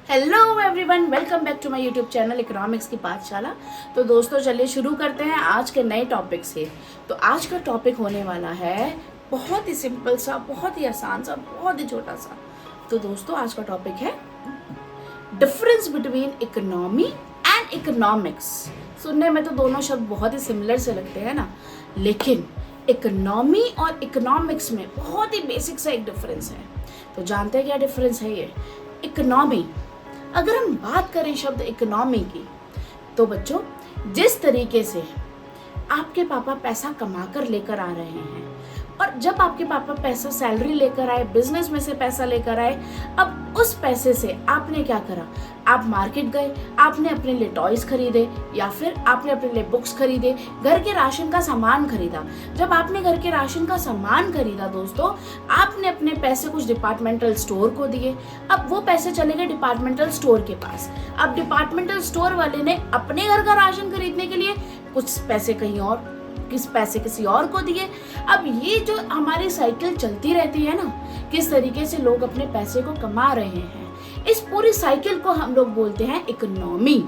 Hello everyone, welcome back to my YouTube channel economics की पाठशाला। तो दोस्तों चलिए शुरू करते हैं आज के नए टॉपिक से। तो आज का टॉपिक होने वाला है बहुत ही सिंपल सा, बहुत ही आसान सा, बहुत ही छोटा सा। तो दोस्तों आज का टॉपिक है difference between economy and economics. सुनने में तो दोनों शब्द बहुत ही सिमिलर से लगते हैं ना, लेकिन इकोनॉमी और इकोनॉमिक्स में बहुत ही बेसिक सा एक डिफरेंस है। तो जानते हैं क्या डिफरेंस है ये? इकोनॉमी, अगर हम बात करें शब्द इकोनॉमी की, तो बच्चों जिस तरीके से आपके पापा पैसा कमा कर लेकर आ रहे हैं, और जब आपके पापा पैसा सैलरी लेकर आए, बिजनेस में से पैसा लेकर आए, अब उस पैसे से आपने क्या करा? आप मार्केट गए, आपने अपने लिए टॉयज खरीदे, या फिर आपने अपने लिए बुक्स खरीदे, घर के राशन का सामान खरीदा। जब आपने घर के राशन का सामान खरीदा दोस्तों, आपने अपने पैसे कुछ डिपार्टमेंटल स्टोर को दिए। अब वो पैसे चले गए डिपार्टमेंटल स्टोर के पास। अब डिपार्टमेंटल स्टोर वाले ने अपने घर का राशन खरीदने के लिए कुछ पैसे कहीं और, किसी और को दिए। अब ये जो हमारी साइकिल चलती रहती है ना, किस तरीके से लोग अपने पैसे को कमा रहे हैं, इस पूरी साइकिल को हम लोग बोलते हैं इकोनॉमी।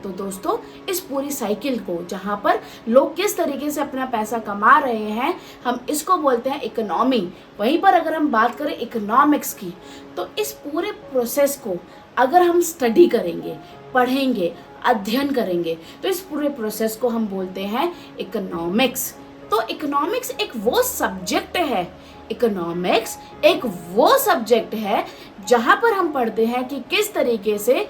तो दोस्तों इस पूरी साइकिल को, जहां पर लोग किस तरीके से अपना पैसा कमा रहे हैं, हम इसको बोलते हैं इकोनॉमी। वहीं पर अगर हम बात करें इकोनॉमिक्स की, तो इस पूरे प्रोसेस को अगर हम स्टडी करेंगे, पढ़ेंगे, अध्ययन करेंगे, तो इस पूरे प्रोसेस को हम बोलते हैं इकोनॉमिक्स। तो इकोनॉमिक्स एक वो सब्जेक्ट है, इकोनॉमिक्स एक वो सब्जेक्ट है जहां पर हम पढ़ते हैं कि किस तरीके से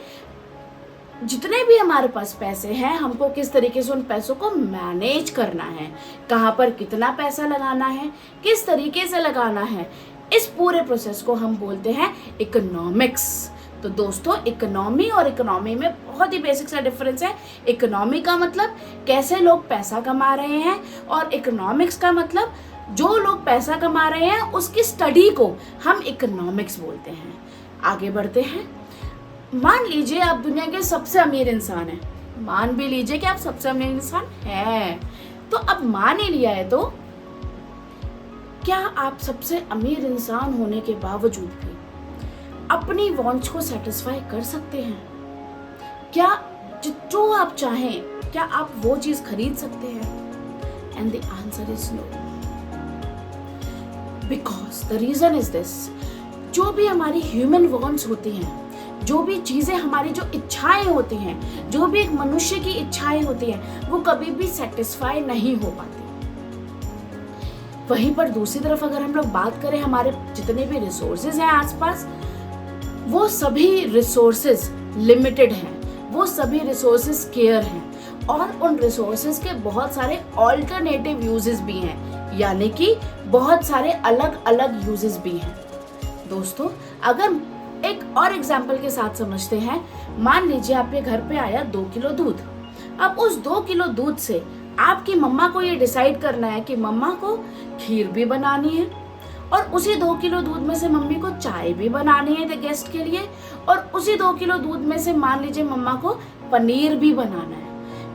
जितने भी हमारे पास पैसे हैं, हमको किस तरीके से उन पैसों को मैनेज करना है, कहाँ पर कितना पैसा लगाना है, किस तरीके से लगाना है, इस पूरे प्रोसेस को हम बोलते हैं इकोनॉमिक्स। तो दोस्तों इकोनॉमी और इकोनॉमी में बहुत ही बेसिक सा डिफरेंस है। इकोनॉमी का मतलब कैसे लोग पैसा कमा रहे हैं, और इकोनॉमिक्स का मतलब जो लोग पैसा कमा रहे हैं उसकी स्टडी को हम इकोनॉमिक्स बोलते हैं। आगे बढ़ते हैं। मान लीजिए आप दुनिया के सबसे अमीर इंसान हैं, मान भी लीजिए कि आप सबसे अमीर इंसान हैं। तो अब मान ही लिया है, तो क्या आप सबसे अमीर इंसान होने के बावजूद भी अपनी वांट्स को सेटिस्फाई कर सकते हैं? क्या जो आप चाहें, क्या आप वो चीज खरीद सकते हैं? And the answer is no, because the reason is this, जो भी हमारी ह्यूमन वांट्स होती हैं, जो भी चीजें हमारी जो इच्छाएं होती हैं, जो भी एक मनुष्य की इच्छाएं होती हैं, वो कभी भी सेटिस्फाई नहीं हो पाती। वहीं पर दूसरी तरफ अगर हम लोग बात करें, हमारे जितने भी रिसोर्सेज हैं आसपास, वो सभी रिसोर्सेज लिमिटेड हैं, वो सभी रिसोर्सेज स्केयर हैं, और उन रिसोर्सेज के बहुत सारे ऑल्टरनेटिव यूजेस भी हैं, यानी कि बहुत सारे अलग अलग यूजेस भी हैं। दोस्तों अगर एक और एग्जाम्पल के साथ समझते हैं, मान लीजिए आपके घर पे आया 2 किलो दूध। अब उस 2 किलो दूध से आपकी मम्मा को ये डिसाइड करना है कि मम्मा को खीर भी बनानी है, और उसी 2 किलो दूध में से मम्मी को चाय भी बनानी है गेस्ट के लिए, और उसी 2 किलो दूध में से मान लीजिए मम्मा को पनीर भी बनाना है।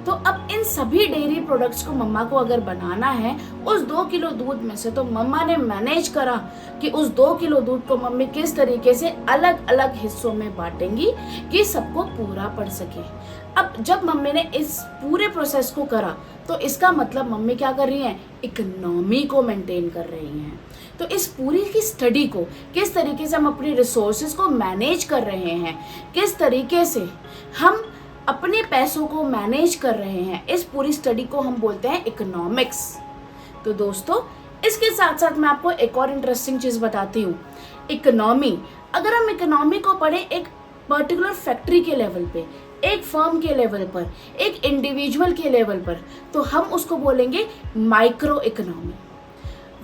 तो अब इन सभी डेयरी प्रोडक्ट्स को मम्मा को अगर बनाना है उस 2 किलो दूध में से, तो मम्मा ने मैनेज करा कि उस 2 किलो दूध को मम्मी किस तरीके से अलग अलग हिस्सों में बांटेंगी कि सबको पूरा पड़ सके। अब जब मम्मी ने इस पूरे प्रोसेस को करा, तो इसका मतलब मम्मी क्या कर रही हैं? इकोनॉमी को मेंटेन कर रही हैं। तो इस पूरी की स्टडी को, किस तरीके से हम अपनी रिसोर्सेज को मैनेज कर रहे हैं, किस तरीके से हम अपने पैसों को मैनेज कर रहे हैं, इस पूरी स्टडी को हम बोलते हैं इकोनॉमिक्स। तो दोस्तों इसके साथ साथ मैं आपको एक और इंटरेस्टिंग चीज बताती हूँ। इकोनॉमी, अगर हम इकोनॉमी को पढ़े एक पर्टिकुलर फैक्ट्री के लेवल पे, एक फर्म के लेवल पर, एक इंडिविजुअल के लेवल पर, तो हम उसको बोलेंगे माइक्रो इकोनॉमी।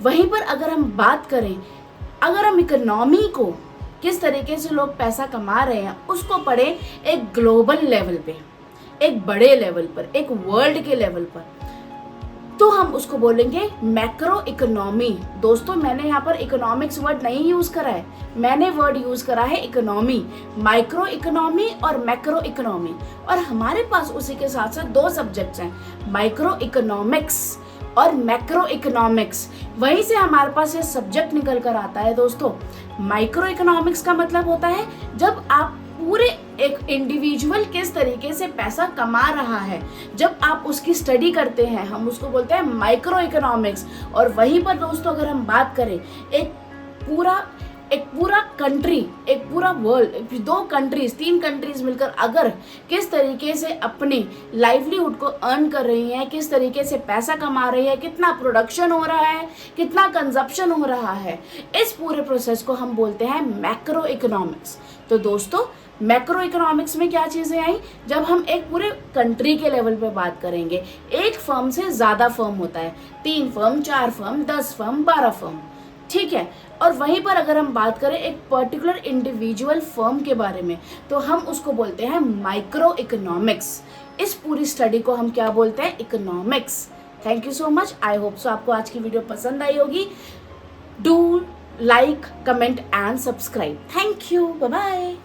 वहीं पर अगर हम बात करें, अगर हम इकोनॉमी को, किस तरीके से लोग पैसा कमा रहे हैं, उसको पढ़े एक ग्लोबल लेवल पे, एक बड़े लेवल पर, एक वर्ल्ड के लेवल पर, तो हम उसको बोलेंगे मैक्रो इकोनॉमी। दोस्तों मैंने यहाँ पर इकोनॉमिक्स वर्ड नहीं यूज करा है, मैंने वर्ड यूज करा है इकोनॉमी। माइक्रो इकोनॉमी और मैक्रो इकोनॉमी, और हमारे पास उसी के साथ साथ 2 सब्जेक्ट्स हैं, माइक्रो इकोनॉमिक्स और मैक्रो इकोनॉमिक्स। वहीं से हमारे पास ये सब्जेक्ट निकल कर आता है दोस्तों। माइक्रो इकोनॉमिक्स का मतलब होता है जब आप पूरे इंडिविजुअल किस तरीके से पैसा कमा रहा है, जब आप उसकी स्टडी करते हैं, हम उसको बोलते हैं माइक्रो इकोनॉमिक्स। और वहीं पर दोस्तों अगर हम बात करें एक पूरा कंट्री, एक पूरा वर्ल्ड, 2 कंट्रीज 3 कंट्रीज मिलकर अगर किस तरीके से अपनी लाइवलीहुड को अर्न कर रही हैं, किस तरीके से पैसा कमा रही है, कितना प्रोडक्शन हो रहा है, कितना कंजप्शन हो रहा है, इस पूरे प्रोसेस को हम बोलते हैं मैक्रो इकोनॉमिक्स। तो दोस्तों मैक्रो इकोनॉमिक्स में क्या चीज़ें आई, जब हम एक पूरे कंट्री के लेवल पे बात करेंगे, एक फर्म से ज़्यादा फर्म होता है, 3 फर्म, 4 फर्म, 10 फर्म, 12 फर्म, ठीक है। और वहीं पर अगर हम बात करें एक पर्टिकुलर इंडिविजुअल फर्म के बारे में, तो हम उसको बोलते हैं माइक्रो इकोनॉमिक्स। इस पूरी स्टडी को हम क्या बोलते हैं, economics. Thank you so much. I hope so आपको आज की वीडियो पसंद आई होगी। Do like, comment and subscribe. Thank you, bye bye.